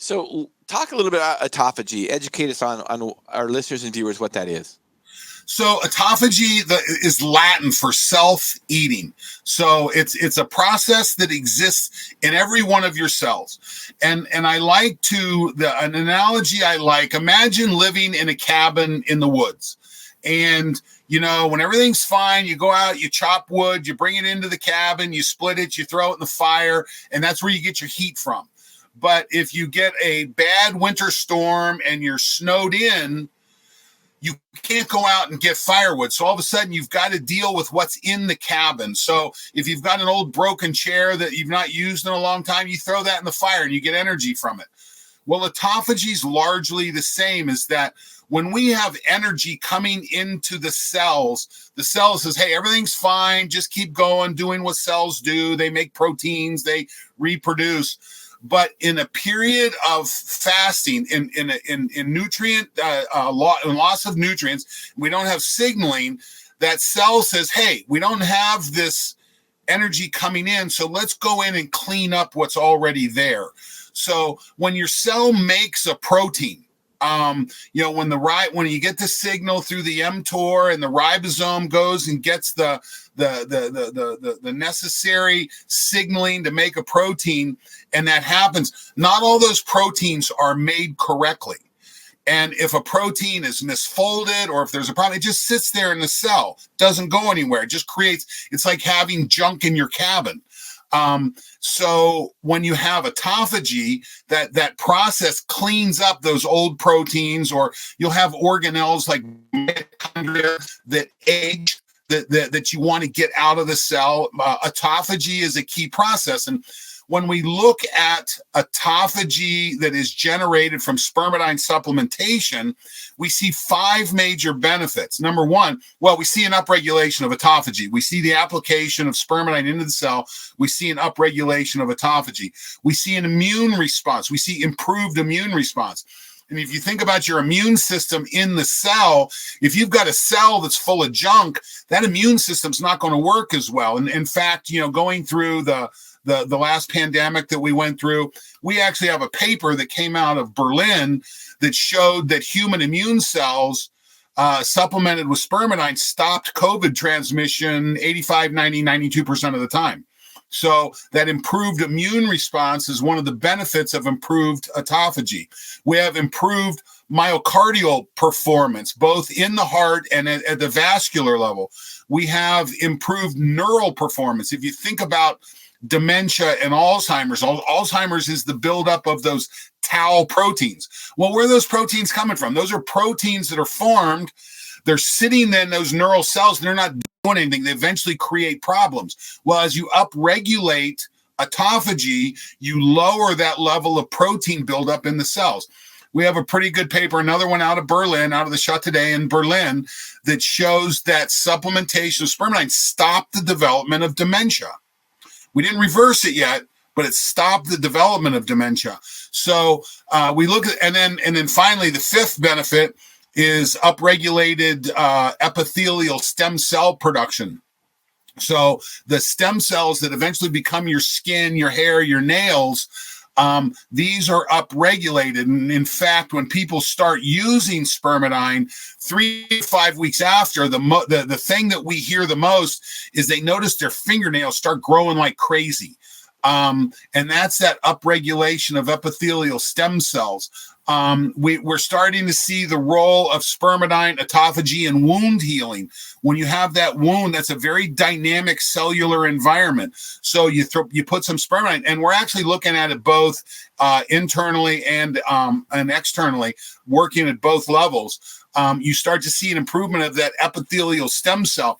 So talk a little bit about autophagy. Educate us on our listeners and viewers what that is. So autophagy is Latin for self-eating. So it's a process that exists in every one of your cells. And I like an analogy I like, imagine living in a cabin in the woods. And, when everything's fine, you go out, you chop wood, you bring it into the cabin, you split it, you throw it in the fire, and that's where you get your heat from. But if you get a bad winter storm and you're snowed in, you can't go out and get firewood. So all of a sudden you've got to deal with what's in the cabin. So if you've got an old broken chair that you've not used in a long time, you throw that in the fire and you get energy from it. Well, autophagy is largely the same, is that when we have energy coming into the cell says, hey, everything's fine. Just keep going, doing what cells do. They make proteins, they reproduce. But in a period of fasting, in nutrient loss of nutrients, we don't have signaling. That cell says, "Hey, we don't have this energy coming in, so let's go in and clean up what's already there." So when your cell makes a protein, when you get the signal through the mTOR and the ribosome goes and gets the necessary signaling to make a protein, and that happens, not all those proteins are made correctly. And if a protein is misfolded or if there's a problem, it just sits there in the cell, doesn't go anywhere. It just it's like having junk in your cabin. So when you have autophagy, that process cleans up those old proteins, or you'll have organelles like mitochondria that age, that you want to get out of the cell. Autophagy is a key process. And when we look at autophagy that is generated from spermidine supplementation, we see 5 major benefits. Number one, we see an upregulation of autophagy. We see the application of spermidine into the cell. We see an upregulation of autophagy. We see an immune response. We see improved immune response. And if you think about your immune system in the cell, if you've got a cell that's full of junk, that immune system's not going to work as well. And in fact, going through the last pandemic that we went through, we actually have a paper that came out of Berlin that showed that human immune cells supplemented with spermidine stopped COVID transmission 85, 90, 92% of the time. So that improved immune response is one of the benefits of improved autophagy. We have improved myocardial performance, both in the heart and at the vascular level. We have improved neural performance. If you think about dementia and Alzheimer's is the buildup of those tau proteins. Well, where are those proteins coming from? Those are proteins that are formed. They're sitting in those neural cells. They're not doing anything. They eventually create problems. Well, as you upregulate autophagy, you lower that level of protein buildup in the cells. We have a pretty good paper, another one out of Berlin, out of the Charité in Berlin, that shows that supplementation of spermidine stopped the development of dementia. We didn't reverse it yet, but it stopped the development of dementia. So we look at, and then finally, the 5th benefit is upregulated epithelial stem cell production. So the stem cells that eventually become your skin, your hair, your nails, these are upregulated. And in fact, when people start using spermidine 3 to 5 weeks after, the thing that we hear the most is they notice their fingernails start growing like crazy. And that's that upregulation of epithelial stem cells. We're starting to see the role of spermidine, autophagy, and wound healing. When you have that wound, that's a very dynamic cellular environment. So you put some spermidine, and we're actually looking at it both internally and externally, working at both levels. You start to see an improvement of that epithelial stem cell.